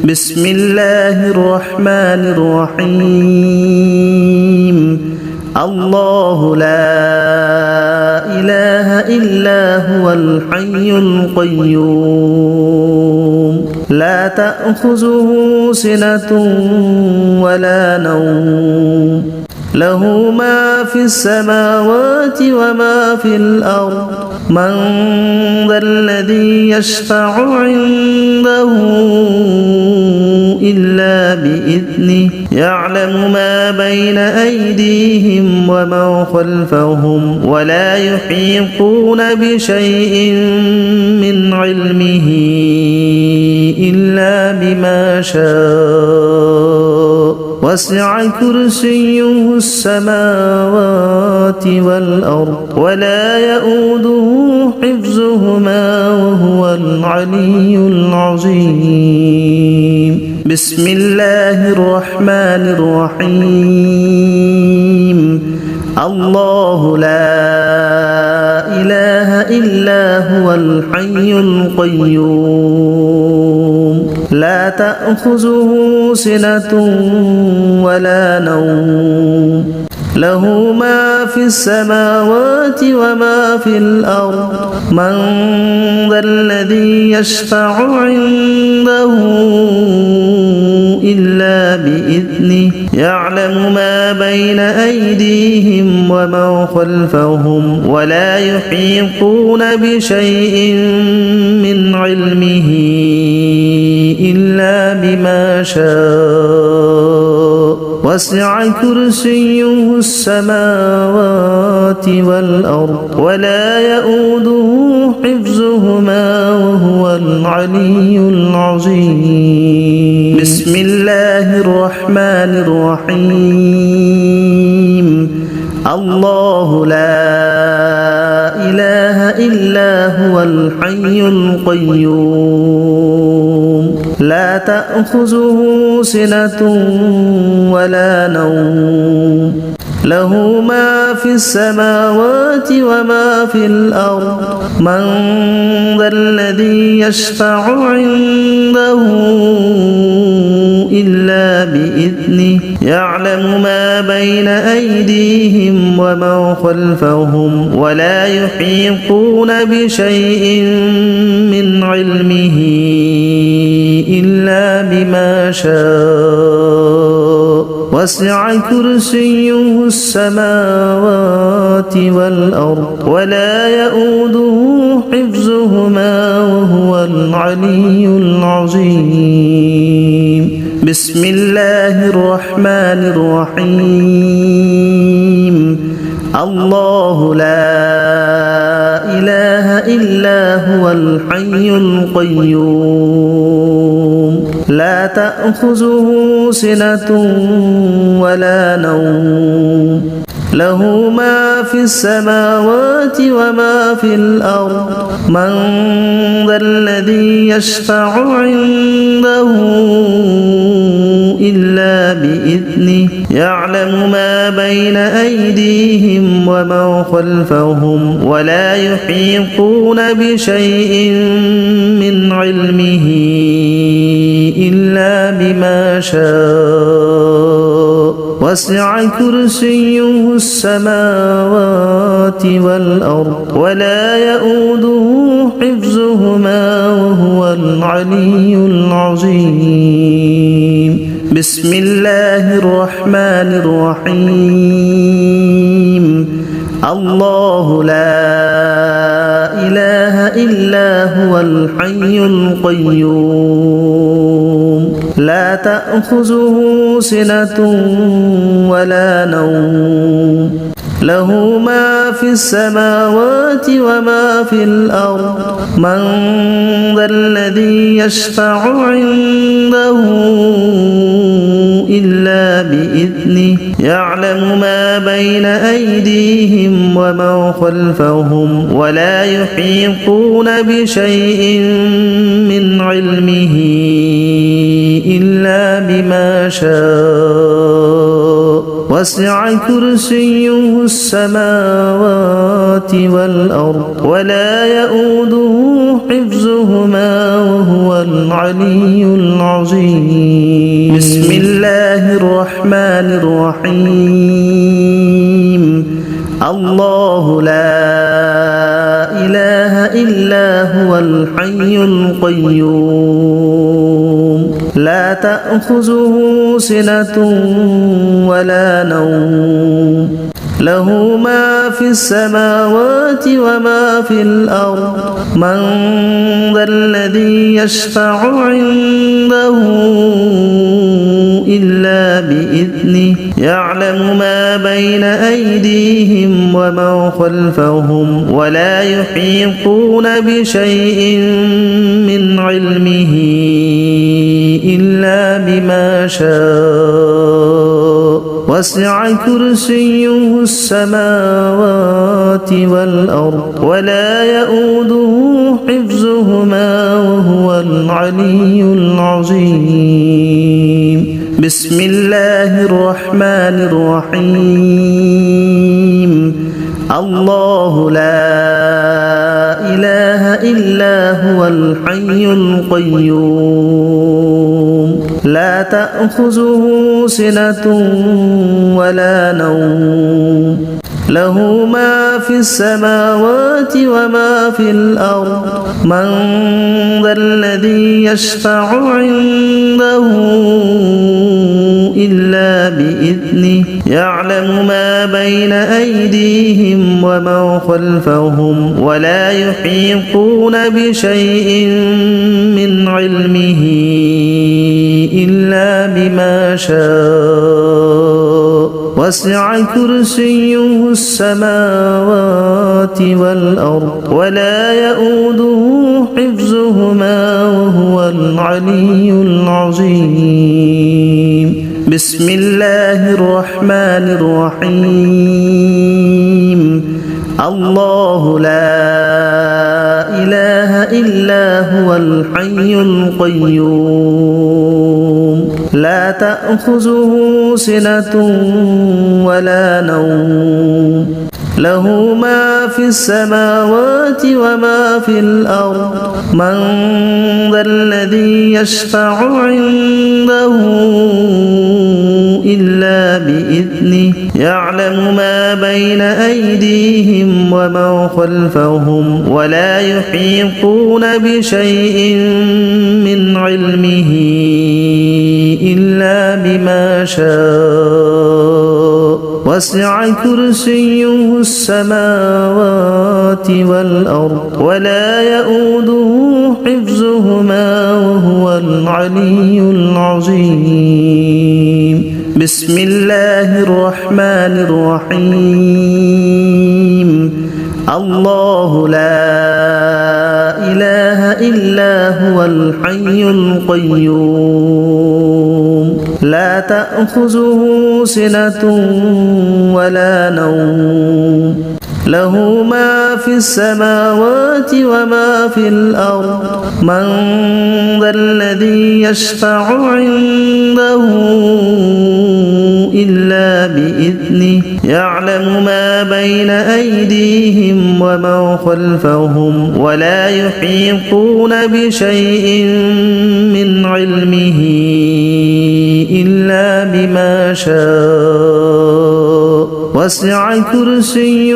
بسم الله الرحمن الرحيم الله لا إله إلا هو الحي القيوم لا تأخذه سنة ولا نوم له ما في السماوات وما في الأرض من ذا الذي يشفع عنده إلا بإذنه يعلم ما بين أيديهم وما خلفهم ولا يحيطون بشيء من علمه إلا بما شاء وسع كرسيه السماوات والأرض ولا يؤوده حفظهما وهو العلي العظيم بسم الله الرحمن الرحيم الله لا إله إلا هو الحي القيوم لا تأخذه سنة ولا نوم له ما في السماوات وما في الأرض من ذا الذي يشفع عنده إلا بإذنه يعلم ما بين أيديهم وما خلفهم ولا يحيطون بشيء من علمه إلا بما شاء وسع كرسيه السماوات والأرض ولا يؤوده حفظهما وهو العلي العظيم بسم الله الرحمن الرحيم الله لا إله إلا هو الحي القيوم لا تأخذه سنة ولا نوم له ما في السماوات وما في الأرض من ذا الذي يشفع عنده إلا بإذنه يعلم ما بين أيديهم وما خلفهم ولا يحيطون بشيء من علمه إلا بما شاء وسع كرسيه السماوات والأرض ولا يؤوده حفظهما وهو العلي العظيم بسم الله الرحمن الرحيم الله لا إله إلا هو الحي القيوم لا تأخذه سنة ولا نوم له ما في السماوات وما في الأرض من ذا الذي يشفع عنده إلا بإذنه يعلم ما بين أيديهم وما خلفهم ولا يحيطون بشيء من علمه إلا بما شاء وسع كرسيه السماوات والأرض ولا يؤوده حفظهما وهو العلي العظيم بسم الله الرحمن الرحيم الله لا إله إلا هو الحي القيوم لا تأخذه سنة ولا نوم له ما في السماوات وما في الأرض من ذا الذي يشفع عنده إلا بإذنه يعلم ما بين أيديهم وما خلفهم ولا يحيطون بشيء من علمه إلا بما شاء وسع كرسيه السماوات والأرض ولا يؤوده حفظهما وهو العلي العظيم بسم الله الرحمن الرحيم الله لا إله إلا هو الحي القيوم لا تأخذه سنة ولا نوم له ما في السماوات وما في الأرض من ذا الذي يشفع عنده إلا بإذنه يعلم ما بين أيديهم وما خلفهم ولا يحيطون بشيء من علمه إلا بما شاء وسع كرسيه السماوات والأرض ولا يؤوده حفظهما وهو العلي العظيم بسم الله الرحمن الرحيم الله لا إله إلا هو الحي القيوم لا تأخذه سنة ولا نوم له ما في السماوات وما في الأرض من ذا الذي يشفع عنده إلا بإذنه يعلم ما بين أيديهم وما خلفهم ولا يحيطون بشيء من علمه إلا بما شاء وسع كرسيه السماوات والأرض ولا يؤوده حفظهما وهو العلي العظيم بسم الله الرحمن الرحيم الله لا إله إلا هو الحي القيوم لا تأخذه سنة ولا نوم له ما في السماوات وما في الأرض من ذا الذي يشفع عنده إلا بإذنه يعلم ما بين أيديهم وما خلفهم ولا يحيطون بشيء من علمه إلا بما شاء وسع كرسيه السماوات والأرض ولا يؤوده حفظهما وهو العلي العظيم بسم الله الرحمن الرحيم الله لا إله إلا هو الحي القيوم لا تأخذه سنة ولا نوم له ما في السماوات وما في الأرض من ذا الذي يشفع عنده إلا بإذنه يعلم ما بين أيديهم وما خلفهم ولا يحيطون بشيء من علمه إلا بما شاء وسع كرسيه